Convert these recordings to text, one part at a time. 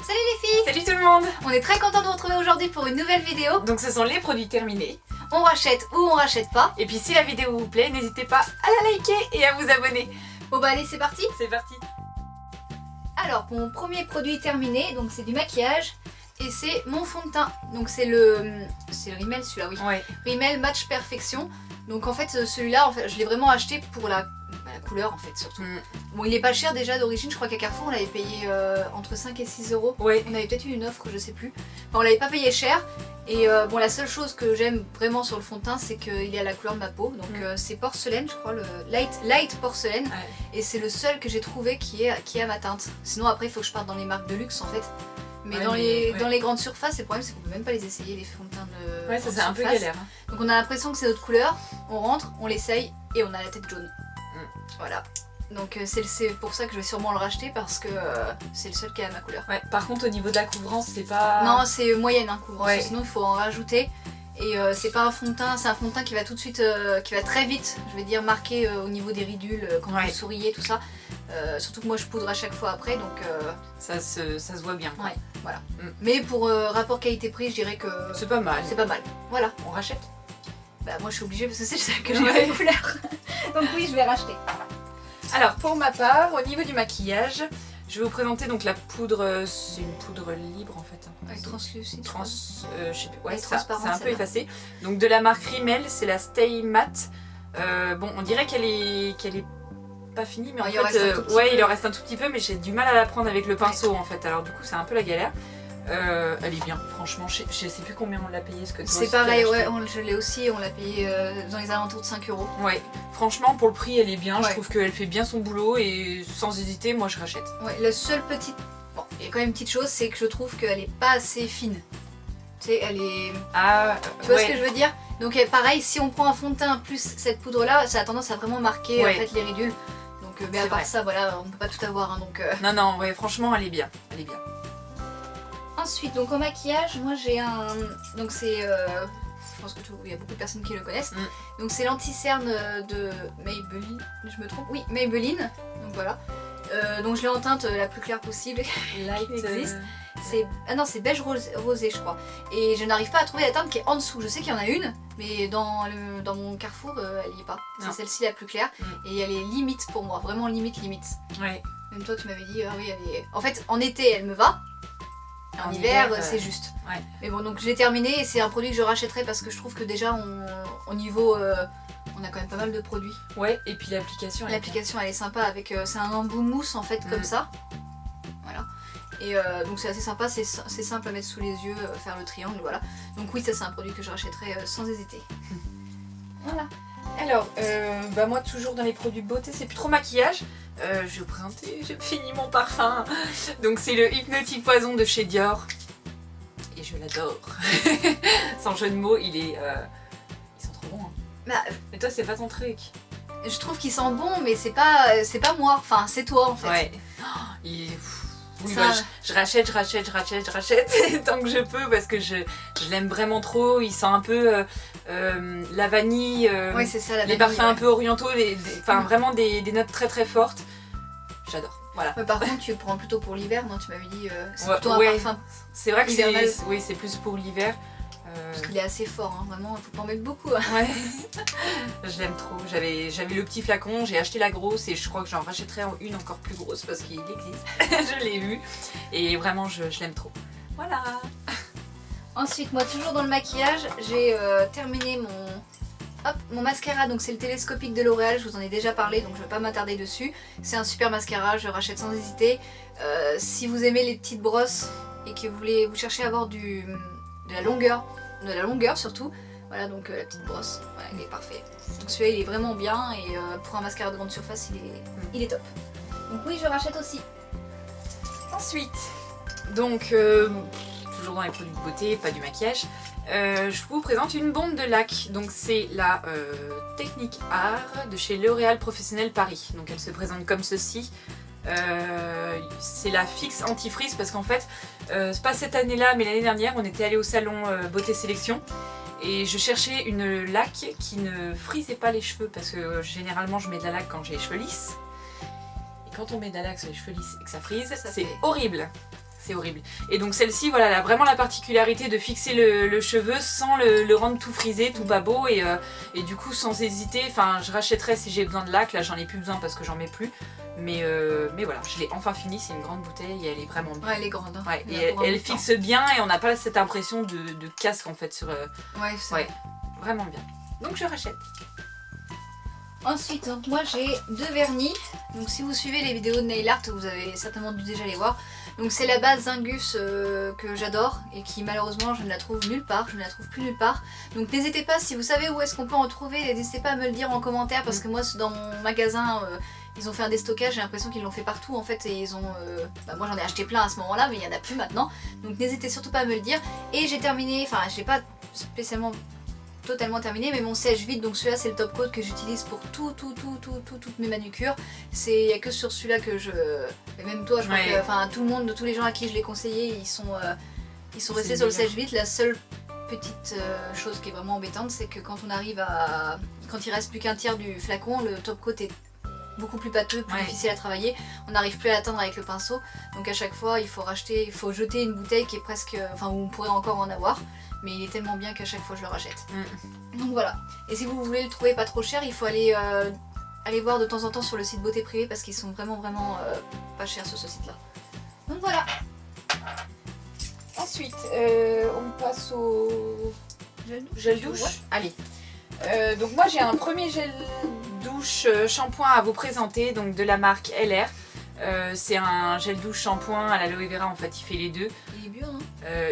Salut les filles! Salut tout le monde! On est très contents de vous retrouver aujourd'hui pour une nouvelle vidéo. Donc ce sont les produits terminés. On rachète ou on rachète pas. Et puis si la vidéo vous plaît, n'hésitez pas à la liker et à vous abonner. Bon bah allez, c'est parti! C'est parti! Alors pour mon premier produit terminé, donc c'est du maquillage et c'est mon fond de teint. Donc c'est le Rimmel celui-là, oui. Ouais. Rimmel Match Perfection. Donc en fait celui-là, je l'ai vraiment acheté pour la couleur en fait surtout. Bon, il est pas cher déjà d'origine, je crois qu'à Carrefour on l'avait payé entre 5 et 6 euros. Ouais. On avait peut-être eu une offre, je sais plus. Enfin, on l'avait pas payé cher. Et bon, la seule chose que j'aime vraiment sur le fond de teint, c'est qu'il est à la couleur de ma peau. Donc c'est porcelaine, je crois, le light porcelaine. Ouais. Et c'est le seul que j'ai trouvé qui est à ma teinte. Sinon après il faut que je parte dans les marques de luxe en fait. Mais, ouais, dans les grandes surfaces, le problème c'est qu'on peut même pas les essayer, les fonds de teint de Ouais, ça grande c'est un peu surface. galère. Donc on a l'impression que c'est notre couleur, on rentre, on l'essaye et on a la tête jaune. Voilà. Donc c'est pour ça que je vais sûrement le racheter parce que c'est le seul qui est à ma couleur. Ouais, par contre au niveau de la couvrance, c'est pas... Non, c'est moyenne hein, couvrance, Ouais. sinon il faut en rajouter. Et c'est pas un fond de teint, c'est un fond de teint qui va tout de suite, qui va très vite, je vais dire, marquer au niveau des ridules, quand vous souriez, tout ça. Surtout que moi je poudre à chaque fois après, donc... Ça se voit bien. Ouais, voilà. Mais pour rapport qualité-prix, je dirais que... C'est pas mal. C'est pas mal, voilà. On rachète? Bah moi je suis obligée parce que c'est le seul que j'ai la couleur. Donc oui, je vais racheter. Alors pour ma part, au niveau du maquillage, je vais vous présenter donc la poudre, c'est une poudre libre en fait. Avec translucide. Je sais plus, ouais, ça, transparente, c'est un peu celle-là. effacé. Donc de la marque Rimmel, c'est la Stay Matte. Bon, on dirait qu'elle est pas finie, mais en il en reste un tout petit ouais, peu. il en reste un tout petit peu, mais j'ai du mal à la prendre avec le pinceau en fait. Alors du coup, c'est un peu la galère. Elle est bien, franchement, je sais plus combien on l'a payé. Ce que toi C'est aussi, tu l'as pareil, acheté. ouais, je l'ai aussi, on l'a payé dans les alentours de 5 euros. Ouais, franchement, pour le prix, elle est bien. Je Ouais. trouve qu'elle fait bien son boulot et sans hésiter, moi je rachète. Ouais, la seule petite... Bon, il y a quand même une petite chose, c'est que je trouve qu'elle est pas assez fine. Tu sais, elle est... Ah, Tu vois ce que je veux dire? Donc pareil, si on prend un fond de teint plus cette poudre-là, ça a tendance à vraiment marquer en fait les ridules. Donc mais à C'est part vrai. ça, voilà, on peut pas tout avoir, hein, donc... Non, ouais, franchement, elle est bien. Elle est bien. Ensuite, donc en maquillage, moi j'ai un... Donc c'est... Je pense que il y a beaucoup de personnes qui le connaissent. Donc c'est l'anti-cerne de Maybelline, je me trompe? Oui, Maybelline. Donc voilà. Donc je l'ai en teinte la plus claire possible Light, qui existe. Ah non, c'est beige rosé je crois. Et je n'arrive pas à trouver la teinte qui est en dessous. Je sais qu'il y en a une, mais dans mon Carrefour, elle y est pas. C'est Non. celle-ci la plus claire. Et elle est limite pour moi, vraiment limite. Ouais. Même toi tu m'avais dit, ah oui, elle est... En fait, en été elle me va. En hiver, c'est juste. Ouais. Mais bon, donc je l'ai terminé et c'est un produit que je rachèterai parce que je trouve que déjà, au niveau... on a quand même pas mal de produits. Ouais, et puis l'application. L'application elle est sympa avec... c'est un embout mousse en fait comme ça. Voilà. Et donc c'est assez sympa, c'est simple à mettre sous les yeux, faire le triangle, voilà. Donc oui, ça c'est un produit que je rachèterai sans hésiter. Voilà. Alors, bah moi toujours dans les produits beauté, c'est plus trop maquillage. Je vais vous présenter, j'ai fini mon parfum. Donc c'est le Hypnotique Poison de chez Dior. Et je l'adore. Sans jeu de mots, ils sont trop bons. Hein. Bah, Mais toi c'est pas ton truc. je trouve qu'il sent bon, mais c'est pas moi, enfin c'est toi en fait. Ouais. Oui, Ça- bah, je rachète tant que je peux parce que je l'aime vraiment trop. Il sent un peu la vanille, Ouais, c'est ça la les vanille, parfums ouais. un peu orientaux, enfin vraiment des notes très très fortes. J'adore. Voilà. Mais par contre, tu le prends plutôt pour l'hiver, non? Tu m'avais dit c'est Ouais, plutôt un ouais. parfum. C'est vrai que Hivernal. c'est plus pour l'hiver. Parce qu'il est assez fort, hein, vraiment, il faut pas en mettre beaucoup. Hein. Ouais. Je l'aime trop. J'avais le petit flacon, j'ai acheté la grosse et je crois que j'en rachèterai une encore plus grosse parce qu'il existe. Je l'ai vu et vraiment je l'aime trop. Voilà. Ensuite, moi, toujours dans le maquillage, j'ai terminé mon mascara. Donc, c'est le télescopique de L'Oréal. Je vous en ai déjà parlé, donc je vais pas m'attarder dessus. C'est un super mascara, je rachète sans hésiter. Si vous aimez les petites brosses et que vous cherchez à avoir de la longueur surtout. Voilà, donc la petite brosse, voilà, il est parfait. Donc celui-là, il est vraiment bien et pour un mascara de grande surface, il est top. Donc oui, je rachète aussi. Ensuite, donc toujours dans les produits de beauté, pas du maquillage, je vous présente une bombe de lac. Donc c'est la Technique Art de chez L'Oréal Professionnel Paris. Donc elle se présente comme ceci. C'est la fixe anti-frise parce qu'en fait, c'est pas cette année-là, mais l'année dernière, on était allé au salon Beauté Sélection. Et je cherchais une laque qui ne frisait pas les cheveux parce que généralement je mets de la laque quand j'ai les cheveux lisses. Et quand on met de la laque sur les cheveux lisses et que ça frise, c'est horrible. c'est horrible. Et donc celle-ci, voilà, elle a vraiment la particularité de fixer le cheveu sans le rendre tout frisé, tout pas beau. Et du coup, sans hésiter, enfin, je rachèterai si j'ai besoin de lac. Là, j'en ai plus besoin parce que j'en mets plus. Mais voilà, je l'ai enfin fini. C'est une grande bouteille et elle est vraiment bien. Ouais, elle est grande. Hein. Ouais, et elle fixe bien et on n'a pas cette impression de casque en fait sur. Ouais, c'est ouais, vraiment bien. Donc je rachète. Ensuite, donc moi j'ai 2 vernis. Donc si vous suivez les vidéos de nail art, vous avez certainement dû déjà les voir. Donc c'est la base Zingus que j'adore et qui malheureusement je ne la trouve nulle part, je ne la trouve plus nulle part. Donc n'hésitez pas, si vous savez où est-ce qu'on peut en trouver, n'hésitez pas à me le dire en commentaire parce que moi dans mon magasin ils ont fait un déstockage, j'ai l'impression qu'ils l'ont fait partout en fait et ils ont... moi j'en ai acheté plein à ce moment là mais il n'y en a plus maintenant. Donc n'hésitez surtout pas à me le dire. Et j'ai terminé, enfin je l'ai pas spécialement totalement terminé, mais mon sèche-vide, donc celui-là c'est le top coat que j'utilise pour toutes mes manucures. Il n'y a que sur celui-là que je... Et même toi, je crois que enfin, tout le monde, tous les gens à qui je l'ai conseillé, ils sont restés sur le sèche-vide. La seule petite chose qui est vraiment embêtante, c'est que quand on arrive à... Quand il reste plus qu'un tiers du flacon, le top coat est beaucoup plus pâteux, plus difficile à travailler. On n'arrive plus à l'atteindre avec le pinceau. Donc à chaque fois, il faut jeter une bouteille qui est presque... Enfin, où on pourrait encore en avoir. Mais il est tellement bien qu'à chaque fois je le rachète. Donc voilà. Et si vous voulez le trouver pas trop cher, il faut aller voir de temps en temps sur le site Beauté Privée parce qu'ils sont vraiment pas chers sur ce site là. Donc voilà. Ensuite, on passe au gel douche. Ouais. Allez. Donc moi j'ai un premier gel douche shampoing à vous présenter, donc de la marque LR. C'est un gel douche shampoing à l'aloe vera, en fait il fait les deux. Il est bio, non?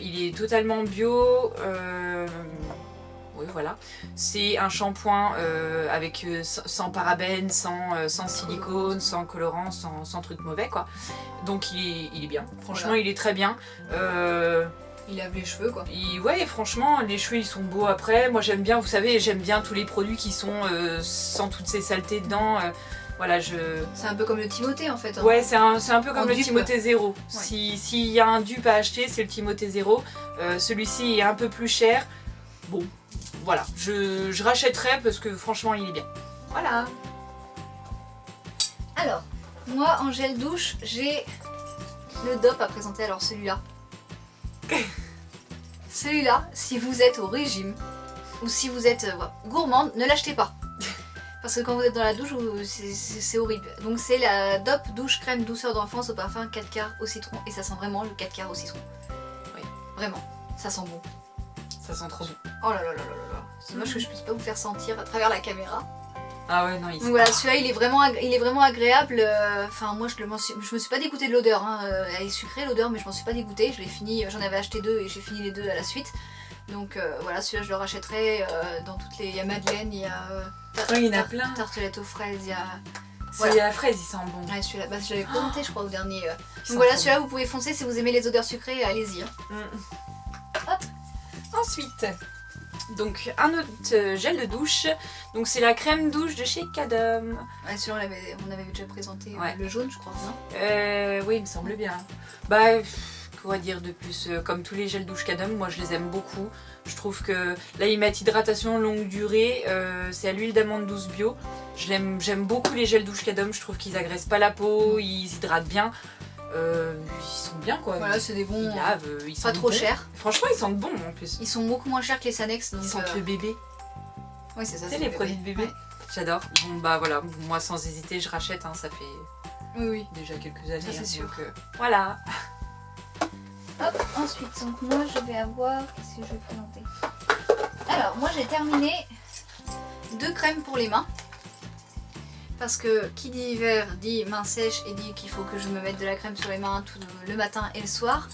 Il est totalement bio. Oui voilà. C'est un shampoing avec sans parabènes, sans silicone, sans colorant, sans truc mauvais quoi. Donc il est bien. Franchement il est très bien. Il lave les cheveux quoi. Ouais franchement les cheveux ils sont beaux après. Moi j'aime bien, vous savez, j'aime bien tous les produits qui sont sans toutes ces saletés dedans. Voilà, c'est un peu comme le Timothée en fait. Hein. Ouais, c'est un peu comme le Timothée 0. Ouais. S'il y a un dupe à acheter, c'est le Timothée 0. Celui-ci est un peu plus cher. Bon, voilà, je rachèterai parce que franchement, il est bien. Voilà. Alors, moi en gel douche, j'ai le DOP à présenter. Alors celui-là. Celui-là, si vous êtes au régime ou si vous êtes gourmande, ne l'achetez pas. Parce que quand vous êtes dans la douche, c'est horrible. Donc c'est la DOP douche crème douceur d'enfance au parfum 4 quarts au citron. Et ça sent vraiment le 4 quarts au citron. Oui, vraiment, ça sent bon. Ça sent trop bon. Oh là là là là là. C'est moche que je puisse pas vous faire sentir à travers la caméra. Ah ouais, non, il Donc voilà, celui-là il est vraiment agréable. Enfin moi je me suis pas dégoûtée de l'odeur. Hein. Elle est sucrée l'odeur mais je m'en suis pas dégoûtée. Je l'ai fini, j'en avais acheté 2 et j'ai fini les 2 à la suite. Donc voilà, celui-là je le rachèterai dans toutes les... Il y a Madeleine, il y a... il y en a plein. Tartelette aux fraises, il y a... Celui à la fraise, il sent bon. Ouais, celui-là, je l'avais présenté je crois au dernier. Donc voilà, celui-là vous pouvez foncer si vous aimez les odeurs sucrées, allez-y. Hein. Hop. Ensuite, donc un autre gel de douche. Donc c'est la crème douche de chez Cadom. Ouais, celui-là on avait déjà présenté le jaune je crois, non? Oui, il me semble bien. Bah... Quoi dire de plus, comme tous les gels douche Cadom, moi je les aime beaucoup. Je trouve que là ils mettent hydratation longue durée, c'est à l'huile d'amande douce bio. J'aime beaucoup les gels douche Cadom, je trouve qu'ils agressent pas la peau, ils hydratent bien. Ils sont bien quoi. Voilà, c'est des bons. Ils lavent, ils pas sentent trop bon. chers. Franchement ils sentent bon en plus. Ils sont beaucoup moins chers que les Sanex. Donc ils sentent le bébé. Oui c'est ça. C'est les produits de bébé. Ouais. J'adore. Bon bah voilà, moi sans hésiter je rachète, hein, ça fait déjà quelques années. Ça c'est sûr. Donc, voilà. Hop, ensuite, donc moi je vais avoir... Qu'est-ce que je vais présenter? Alors, moi j'ai terminé 2 crèmes pour les mains. Parce que qui dit hiver dit main sèche et dit qu'il faut que je me mette de la crème sur les mains tout le matin et le soir.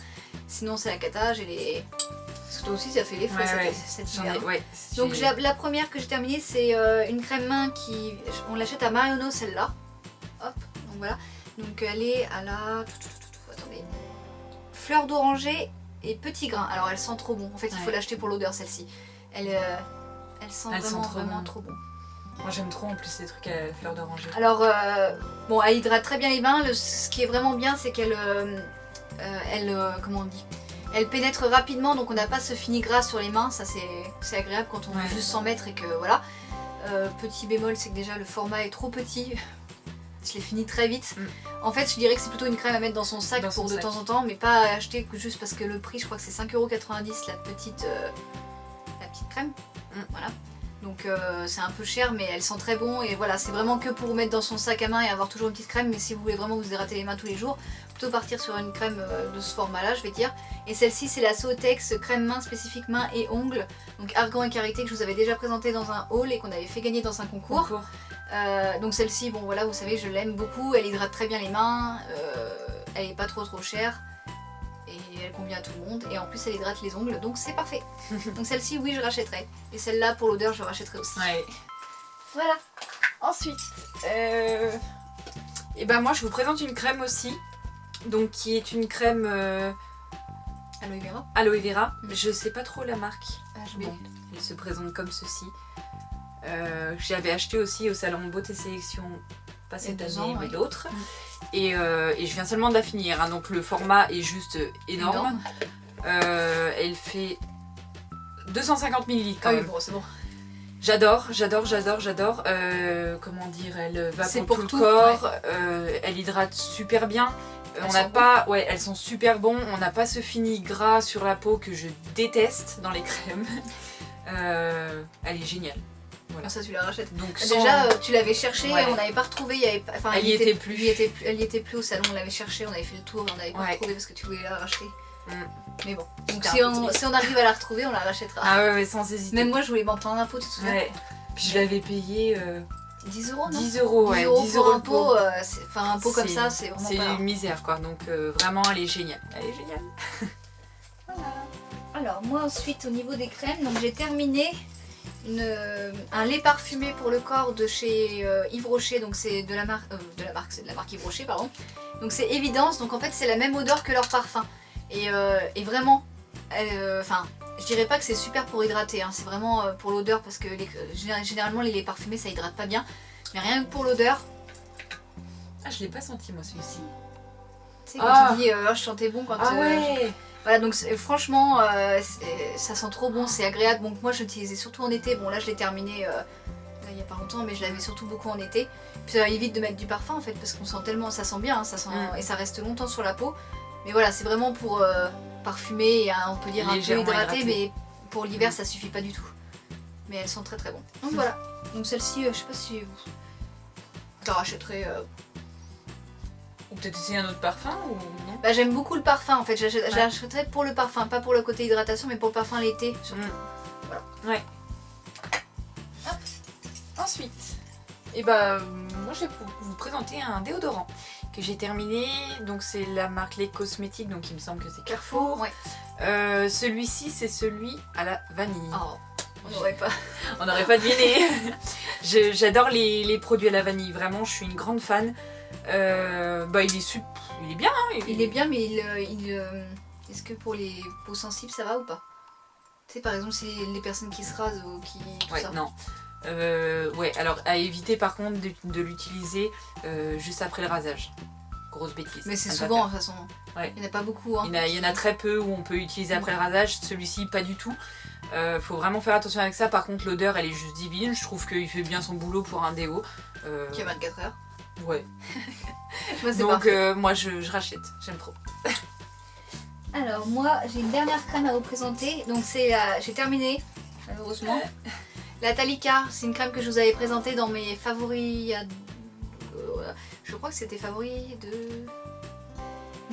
Sinon c'est la cata, j'ai les... Parce que toi aussi ça fait les frais cet hiver. Donc la première que j'ai terminée c'est une crème main qui... On l'achète à Marionneau celle-là. Hop, donc voilà. Donc elle est à la... Attendez... Fleur d'oranger et petit grain. Alors elle sent trop bon. En fait il faut l'acheter pour l'odeur celle-ci. Elle sent vraiment trop bon. Moi j'aime trop en plus ces trucs à fleur d'oranger. Alors bon, elle hydrate très bien les mains. Ce qui est vraiment bien c'est qu'elle comment on dit, elle pénètre rapidement donc on n'a pas ce fini gras sur les mains. Ça c'est agréable quand on veut juste s'en mettre et que voilà. Petit bémol c'est que déjà le format est trop petit. Je l'ai fini très vite. En fait, je dirais que c'est plutôt une crème à mettre dans son sac pour de temps en temps, mais pas acheter juste parce que le prix, je crois que c'est 5,90€ la petite crème. Voilà. Donc c'est un peu cher, mais elle sent très bon. Et voilà, c'est vraiment que pour mettre dans son sac à main et avoir toujours une petite crème. Mais si vous voulez vraiment vous hydrater les mains tous les jours, plutôt partir sur une crème de ce format-là, je vais dire. Et celle-ci, c'est la Sotex crème main spécifique main et ongles. Donc argan et karité que je vous avais déjà présenté dans un haul et qu'on avait fait gagner dans un concours. Donc celle-ci, bon voilà, vous savez, je l'aime beaucoup. Elle hydrate très bien les mains. Elle est pas trop chère. Et elle convient à tout le monde. Et en plus, elle hydrate les ongles. Donc c'est parfait. Donc celle-ci, oui, je rachèterai. Et celle-là, pour l'odeur, je rachèterai aussi. Ouais. Voilà. Ensuite, et ben moi, je vous présente une crème aussi. Donc qui est une crème Aloe vera. aloe vera. Je sais pas trop la marque. Bon, elle se présente comme ceci. J'avais acheté aussi au salon Beauté Sélection, pas cette année mais l'autre. Et je viens seulement de la finir, hein, donc le format est juste énorme. Elle fait 250 ml quand même. Bon, c'est bon. J'adore. Comment dire, elle va pour tout le corps. Elle hydrate super bien. Elles sont super bons. On n'a pas ce fini gras sur la peau que je déteste dans les crèmes. Elle est géniale. Voilà. Ça, tu la rachètes. Donc, déjà, tu l'avais cherché, on n'avait pas retrouvé. Elle y était plus. Elle y était plus au salon, on l'avait cherché, on avait fait le tour et on n'avait pas retrouvé parce que tu voulais la racheter. Mais bon, donc si on arrive à la retrouver, on la rachètera. Ah ouais, sans hésiter. Même moi, je voulais m'en prendre un pot, tu te souviens? Puis je l'avais payé 10 euros, non? 10 euros, ouais. 10 euros pour un pot, un pot comme ça, c'est vraiment c'est pas... une misère, quoi. Donc vraiment, elle est géniale. Voilà. Alors, moi ensuite, au niveau des crèmes, donc j'ai terminé un lait parfumé pour le corps de chez Yves Rocher, donc c'est de la marque Yves Rocher, pardon. Donc c'est Évidence, donc en fait c'est la même odeur que leur parfum. Et vraiment, je dirais pas que c'est super pour hydrater, hein, c'est vraiment pour l'odeur parce que généralement les laits parfumés ça hydrate pas bien. Mais rien que pour l'odeur. Ah, je l'ai pas senti moi celui-ci. Tu sais, quand tu dis je sentais bon quand. Ouais. Voilà, donc franchement, ça sent trop bon, c'est agréable. Donc moi je l'utilisais surtout en été. Bon là je l'ai terminé là, il y a pas longtemps, mais je l'avais surtout beaucoup en été. Puis ça évite de mettre du parfum en fait, parce qu'on sent tellement, ça sent bien, hein, ça sent, et ça reste longtemps sur la peau. Mais voilà, c'est vraiment pour parfumer et on peut dire un peu hydrater, mais pour l'hiver ça suffit pas du tout. Mais elles sont très très bon. Donc voilà. Donc celle-ci, je sais pas si je la rachèterai. Ou peut-être essayer un autre parfum ou non? Bah j'aime beaucoup le parfum en fait, j'achèterais pour le parfum, pas pour le côté hydratation mais pour le parfum l'été surtout. Voilà. Ouais. Hop. Ensuite, moi je vais vous présenter un déodorant que j'ai terminé, donc c'est la marque Les Cosmétiques, donc il me semble que c'est Carrefour. Ouais. Celui-ci c'est celui à la vanille. Oh, on n'aurait pas. On n'aurait pas deviné. J'adore les produits à la vanille, vraiment je suis une grande fan. Il est bien, hein, il est bien, mais est-ce que pour les peaux sensibles ça va ou pas? Tu sais, par exemple, c'est les personnes qui se rasent ou qui. Tout ça. Non. Alors à éviter par contre de l'utiliser juste après le rasage. Grosse bêtise. Mais c'est souvent de toute façon. Ouais. Il n'y en a pas beaucoup. Hein. Il y en a très peu où on peut utiliser après le rasage. Celui-ci, pas du tout. Faut vraiment faire attention avec ça. Par contre, l'odeur elle est juste divine. Je trouve qu'il fait bien son boulot pour un déo. Qui a 24 heures. Ouais. Donc moi je rachète, j'aime trop. Alors moi j'ai une dernière crème à vous présenter, donc j'ai terminé malheureusement. La Talika, c'est une crème que je vous avais présentée dans mes favoris, je crois que c'était favoris de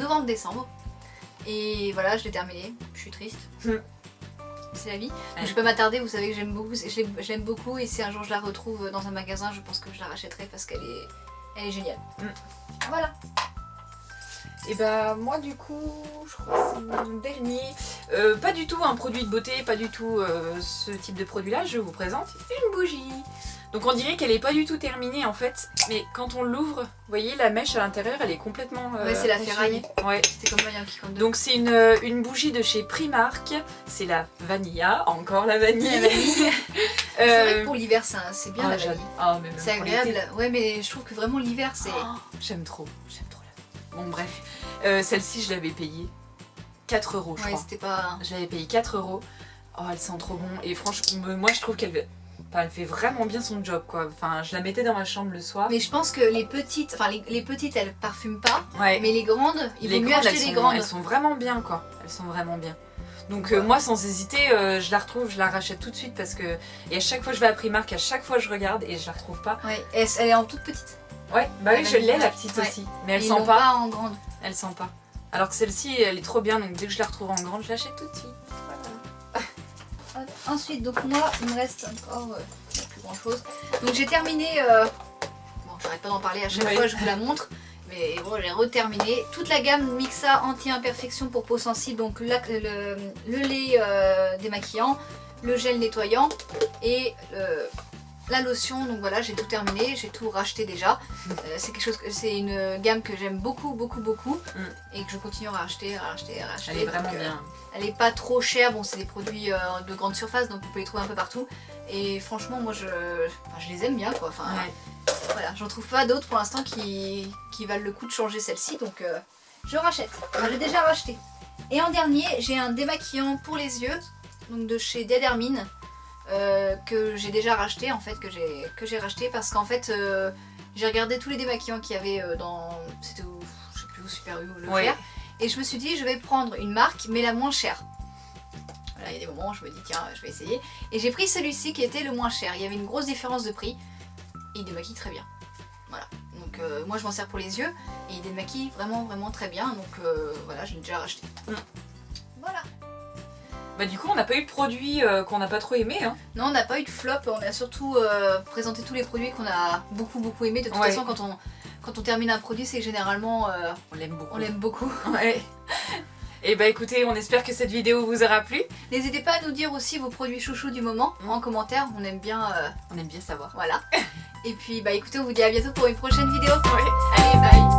novembre-décembre. Et voilà, je l'ai terminée, je suis triste. C'est la vie. Donc, je vais pas m'attarder, vous savez que j'aime beaucoup et si un jour je la retrouve dans un magasin, je pense que je la rachèterai parce qu'elle est géniale. Voilà. Et moi du coup, je crois que c'est mon dernier. Pas du tout un produit de beauté, pas du tout ce type de produit là, je vous présente une bougie. Donc on dirait qu'elle est pas du tout terminée en fait, mais quand on l'ouvre, vous voyez la mèche à l'intérieur elle est complètement... ouais, c'est la ferraille. Ouais. C'était comme Voyant qui compte. Donc c'est une bougie de chez Primark, c'est la Vanilla, encore la vanille. C'est vrai que pour l'hiver c'est bien la vanille. C'est agréable. Ouais, mais je trouve que vraiment l'hiver c'est... J'aime trop la vanille. Bon bref, celle-ci je l'avais payée 4 € je crois. C'était pas... Je l'avais payée 4 €. Oh elle sent trop bon et franchement moi je trouve qu'elle Enfin, elle fait vraiment bien son job quoi. Enfin, je la mettais dans ma chambre le soir. Mais je pense que les petites, enfin les petites elles parfument pas, Ouais. mais les grandes, il vaut mieux acheter les grandes. Elles sont vraiment bien quoi. Elles sont vraiment bien. Donc moi sans hésiter, je la retrouve, je la rachète tout de suite parce que... Et à chaque fois je vais à Primark, à chaque fois je regarde et je la retrouve pas. Ouais, elle est en toute petite. Ouais, bah oui je l'ai la petite aussi. Mais elle Ils sent l'ont pas. en grande. Elle sent pas. Alors que celle-ci elle est trop bien donc dès que je la retrouve en grande je l'achète tout de suite. Voilà. Ensuite, donc moi, il me reste encore plus grand chose. Donc j'ai terminé, bon j'arrête pas d'en parler à chaque fois, je vous la montre. Mais bon, j'ai reterminé toute la gamme Mixa anti-imperfection pour peau sensible, donc le lait démaquillant, le gel nettoyant et la lotion. Donc voilà, j'ai tout terminé, j'ai tout racheté déjà. C'est une gamme que j'aime beaucoup et que je continuerai à acheter. Elle est vraiment bien. Elle est pas trop chère, bon c'est des produits de grande surface donc vous pouvez les trouver un peu partout. Et franchement moi je les aime bien quoi. Enfin, voilà, j'en trouve pas d'autres pour l'instant qui valent le coup de changer celle-ci donc je rachète. Enfin, j'ai déjà racheté. Et en dernier j'ai un démaquillant pour les yeux donc de chez Diadermine que j'ai déjà racheté en fait, que j'ai racheté parce qu'en fait j'ai regardé tous les démaquillants qu'il y avait dans, c'était où, je sais plus où, Super U ou Leclerc. Et je me suis dit, je vais prendre une marque, mais la moins chère. Voilà, il y a des moments où je me dis, tiens, je vais essayer. Et j'ai pris celui-ci qui était le moins cher. Il y avait une grosse différence de prix. Et il démaquille très bien. Voilà. Donc moi, je m'en sers pour les yeux. Et il démaquille vraiment, vraiment très bien. Donc voilà, je l'ai déjà racheté. Voilà. Bah du coup, on n'a pas eu de produits qu'on n'a pas trop aimé. Hein. Non, on n'a pas eu de flop. On a surtout présenté tous les produits qu'on a beaucoup aimé. De toute façon, quand on termine un produit, c'est généralement... on l'aime beaucoup. On l'aime beaucoup. Ouais. Et bah écoutez, on espère que cette vidéo vous aura plu. N'hésitez pas à nous dire aussi vos produits chouchous du moment en commentaire. On aime bien savoir. Voilà. Et puis bah écoutez, on vous dit à bientôt pour une prochaine vidéo. Ouais. Allez, bye.